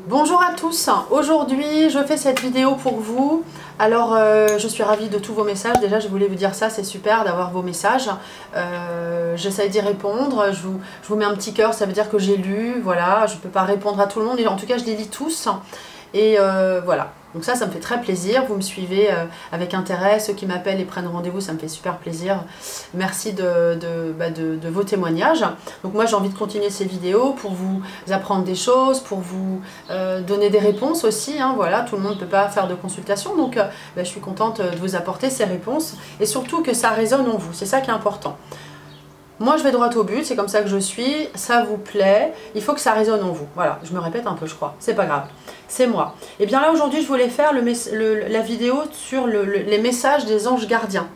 Bonjour à tous, aujourd'hui je fais cette vidéo pour vous. Alors je suis ravie de tous vos messages, déjà je voulais vous dire ça, c'est super d'avoir vos messages. J'essaie d'y répondre, je vous mets un petit cœur, ça veut dire que j'ai lu, voilà, je ne peux pas répondre à tout le monde, mais en tout cas je les lis tous. Et voilà, donc ça me fait très plaisir, vous me suivez avec intérêt, ceux qui m'appellent et prennent rendez-vous, ça me fait super plaisir. Merci de vos témoignages. Donc moi j'ai envie de continuer ces vidéos pour vous apprendre des choses, pour vous donner des réponses aussi, hein, voilà, tout le monde ne peut pas faire de consultation, donc je suis contente de vous apporter ces réponses, et surtout que ça résonne en vous, c'est ça qui est important. Moi je vais droit au but, c'est comme ça que je suis, ça vous plaît, il faut que ça résonne en vous. Voilà, je me répète un peu je crois, c'est pas grave, c'est moi. Et bien là aujourd'hui je voulais faire la vidéo sur les messages des anges gardiens.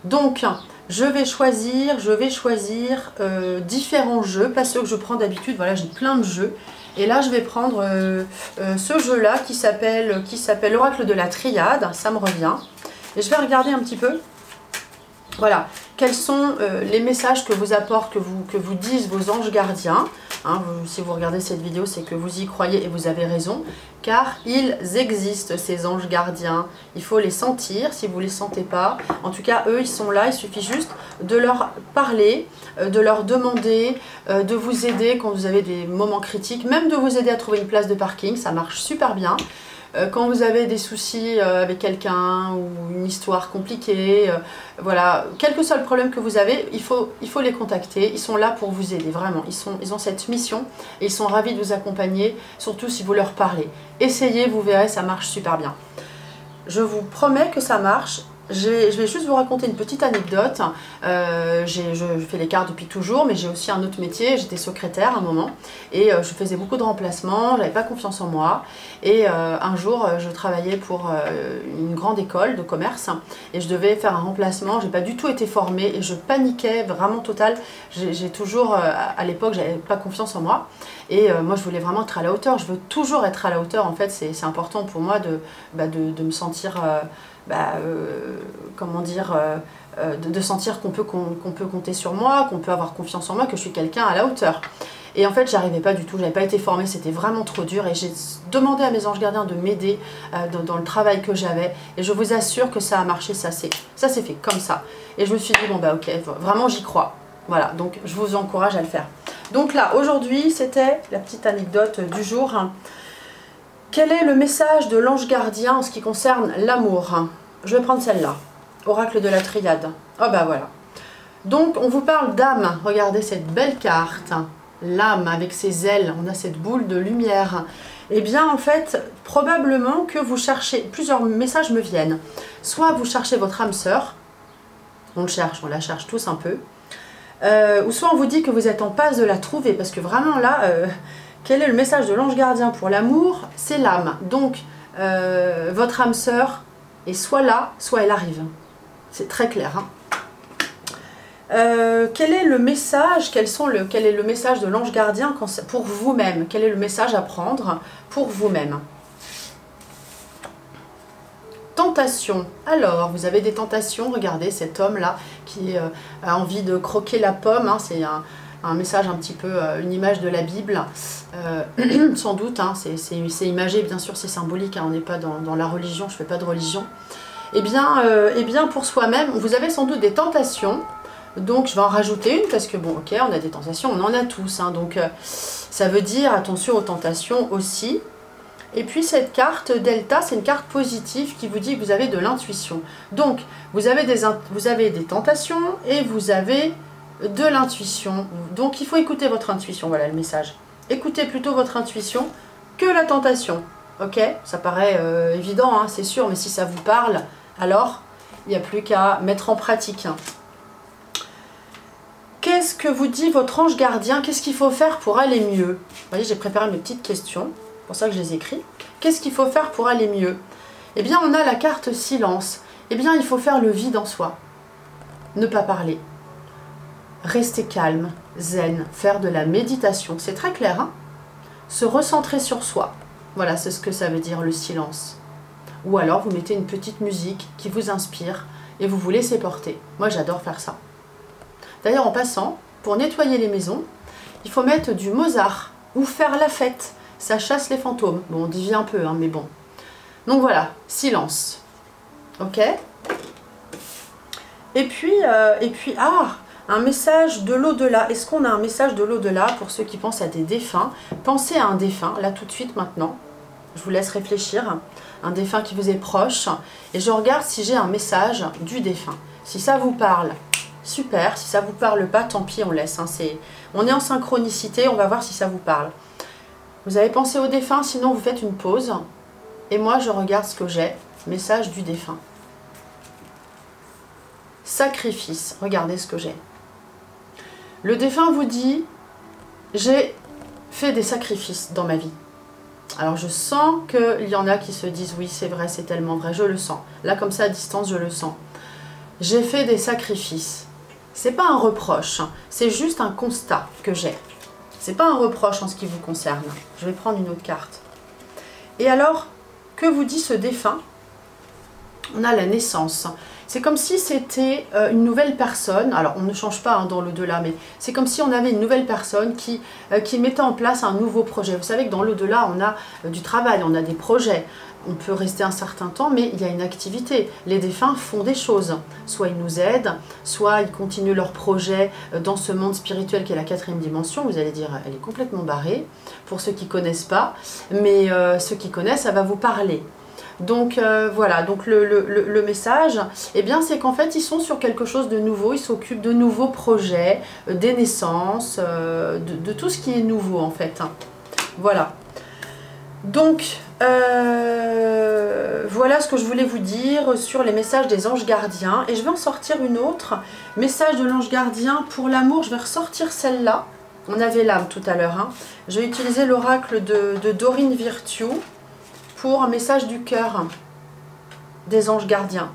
Donc je vais choisir différents jeux, pas ceux que je prends d'habitude, voilà j'ai plein de jeux. Et là je vais prendre ce jeu là qui s'appelle l'oracle de la triade, ça me revient. Et je vais regarder un petit peu. Voilà, quels sont les messages que vous apportent, que vous disent vos anges gardiens. Hein, si vous regardez cette vidéo, c'est que vous y croyez et vous avez raison. Car ils existent, ces anges gardiens. Il faut les sentir, si vous ne les sentez pas. En tout cas, eux, ils sont là. Il suffit juste de leur parler, de leur demander, de vous aider quand vous avez des moments critiques. Même de vous aider à trouver une place de parking, ça marche super bien. Quand vous avez des soucis avec quelqu'un ou une histoire compliquée, voilà, quel que soit le problème que vous avez, il faut les contacter. Ils sont là pour vous aider, vraiment. Ils ont cette mission et ils sont ravis de vous accompagner, surtout si vous leur parlez. Essayez, vous verrez, ça marche super bien. Je vous promets que ça marche. Je vais juste vous raconter une petite anecdote. Je fais les cartes depuis toujours, mais j'ai aussi un autre métier. J'étais secrétaire à un moment et je faisais beaucoup de remplacements, j'avais pas confiance en moi. Et un jour, je travaillais pour une grande école de commerce et je devais faire un remplacement. J'ai pas du tout été formée et je paniquais vraiment total. J'ai toujours, à l'époque, j'avais pas confiance en moi. Et moi, je voulais vraiment être à la hauteur. Je veux toujours être à la hauteur. En fait, c'est important pour moi de me sentir... comment dire, de sentir qu'on peut compter sur moi, qu'on peut avoir confiance en moi, que je suis quelqu'un à la hauteur. Et en fait, j'arrivais pas du tout, j'avais pas été formée, c'était vraiment trop dur. Et j'ai demandé à mes anges gardiens de m'aider dans le travail que j'avais. Et je vous assure que ça a marché, ça s'est fait comme ça. Et je me suis dit, bon bah ok, vraiment j'y crois. Voilà, donc je vous encourage à le faire. Donc là, aujourd'hui, c'était la petite anecdote du jour. Quel est le message de l'ange gardien en ce qui concerne l'amour? Je vais prendre celle-là, oracle de la triade. Oh bah voilà. Donc on vous parle d'âme, regardez cette belle carte. L'âme avec ses ailes, on a cette boule de lumière. Eh bien en fait, probablement que vous cherchez, plusieurs messages me viennent. Soit vous cherchez votre âme sœur, on la cherche tous un peu. Ou soit on vous dit que vous êtes en passe de la trouver, parce que vraiment là... quel est le message de l'ange gardien pour l'amour? C'est l'âme. Donc, votre âme sœur est soit là, soit elle arrive. C'est très clair. Hein. Quel est le message? Quel est le message de l'ange gardien pour vous-même? Quel est le message à prendre pour vous-même? Tentation. Alors, vous avez des tentations. Regardez cet homme-là qui a envie de croquer la pomme. Hein, c'est un message un petit peu, une image de la Bible, sans doute, hein, c'est imagé, bien sûr c'est symbolique, hein, on n'est pas dans la religion, je ne fais pas de religion. Eh bien pour soi-même, vous avez sans doute des tentations, donc je vais en rajouter une, parce que bon ok, on a des tentations, on en a tous, hein, donc ça veut dire attention aux tentations aussi. Et puis cette carte Delta, c'est une carte positive qui vous dit que vous avez de l'intuition. Donc vous avez des tentations et vous avez de l'intuition. Donc il faut écouter votre intuition, voilà le message. Écoutez plutôt votre intuition que la tentation. Ok, ça paraît évident, hein, c'est sûr, mais si ça vous parle, alors il n'y a plus qu'à mettre en pratique. Qu'est-ce que vous dit votre ange gardien? Qu'est-ce qu'il faut faire pour aller mieux? Vous voyez, j'ai préparé mes petites questions, c'est pour ça que je les écris. Qu'est-ce qu'il faut faire pour aller mieux? Eh bien, on a la carte silence. Eh bien, il faut faire le vide en soi. Ne pas parler. Rester calme, zen, faire de la méditation, c'est très clair, hein? Se recentrer sur soi, voilà, c'est ce que ça veut dire le silence. Ou alors vous mettez une petite musique qui vous inspire et vous vous laissez porter. Moi j'adore faire ça. D'ailleurs en passant, pour nettoyer les maisons, il faut mettre du Mozart ou faire la fête. ça chasse les fantômes. Bon, on dévie un peu, hein, mais bon. Donc voilà, silence. Ok. Et puis, un message de l'au-delà. Est-ce qu'on a un message de l'au-delà pour ceux qui pensent à des défunts? Pensez à un défunt, là tout de suite maintenant. Je vous laisse réfléchir. Un défunt qui vous est proche. Et je regarde si j'ai un message du défunt. Si ça vous parle, super. Si ça ne vous parle pas, tant pis, on laisse. Hein. On est en synchronicité, on va voir si ça vous parle. Vous avez pensé au défunt, sinon vous faites une pause. Et moi, je regarde ce que j'ai. Message du défunt. Sacrifice. Regardez ce que j'ai. Le défunt vous dit, j'ai fait des sacrifices dans ma vie. Alors je sens qu'il y en a qui se disent, oui c'est vrai, c'est tellement vrai, je le sens. Là comme ça à distance, je le sens. J'ai fait des sacrifices. C'est pas un reproche, c'est juste un constat que j'ai. C'est pas un reproche en ce qui vous concerne. Je vais prendre une autre carte. Et alors, que vous dit ce défunt? On a la naissance. C'est comme si c'était une nouvelle personne. Alors, on ne change pas hein, dans l'au-delà, mais c'est comme si on avait une nouvelle personne qui mettait en place un nouveau projet. Vous savez que dans l'au-delà, on a du travail, on a des projets. On peut rester un certain temps, mais il y a une activité. Les défunts font des choses. Soit ils nous aident, soit ils continuent leur projet dans ce monde spirituel qui est la 4e dimension. Vous allez dire, elle est complètement barrée. Pour ceux qui ne connaissent pas, mais ceux qui connaissent, ça va vous parler. Donc voilà, donc le message, eh bien c'est qu'en fait ils sont sur quelque chose de nouveau, ils s'occupent de nouveaux projets, des naissances, de tout ce qui est nouveau en fait. Hein. Voilà. Donc voilà ce que je voulais vous dire sur les messages des anges gardiens. Et je vais en sortir une autre. Message de l'ange gardien pour l'amour, je vais ressortir celle-là. On avait l'âme tout à l'heure. Hein. Je vais utiliser l'oracle de Dorine Virtue. Pour un message du cœur des anges gardiens.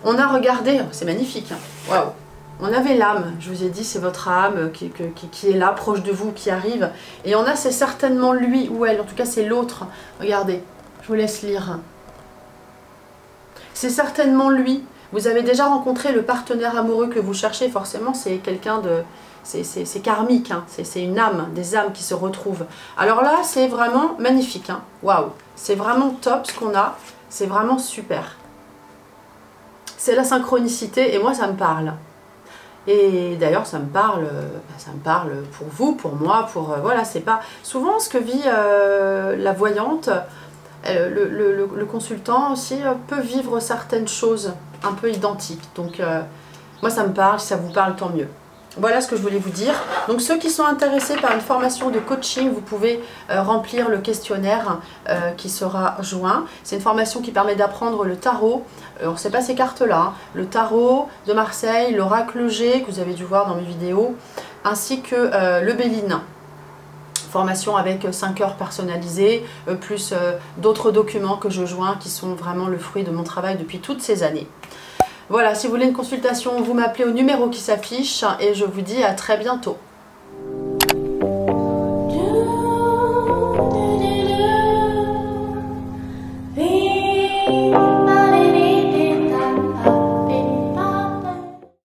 On a regardé, c'est magnifique, hein. Waouh. On avait l'âme, je vous ai dit, c'est votre âme qui est là, proche de vous, qui arrive. Et on a, c'est certainement lui ou elle, en tout cas c'est l'autre. Regardez, je vous laisse lire. C'est certainement lui. Vous avez déjà rencontré le partenaire amoureux que vous cherchez, forcément c'est quelqu'un de... C'est karmique, hein. C'est une âme, des âmes qui se retrouvent. Alors là, c'est vraiment magnifique. Hein. Waouh, c'est vraiment top ce qu'on a. C'est vraiment super. C'est la synchronicité et moi, ça me parle. Et d'ailleurs, ça me parle pour vous, pour moi, pour... voilà, c'est pas... Souvent, ce que vit la voyante, le consultant aussi peut vivre certaines choses un peu identiques. Donc, moi, ça me parle. Si ça vous parle, tant mieux. Voilà ce que je voulais vous dire. Donc ceux qui sont intéressés par une formation de coaching, vous pouvez remplir le questionnaire qui sera joint. C'est une formation qui permet d'apprendre le tarot. On ne sait pas ces cartes-là. Hein. Le tarot de Marseille, l'oracle G que vous avez dû voir dans mes vidéos, ainsi que le Béline. Formation avec 5 heures personnalisées, plus d'autres documents que je joins qui sont vraiment le fruit de mon travail depuis toutes ces années. Voilà, si vous voulez une consultation, vous m'appelez au numéro qui s'affiche et je vous dis à très bientôt.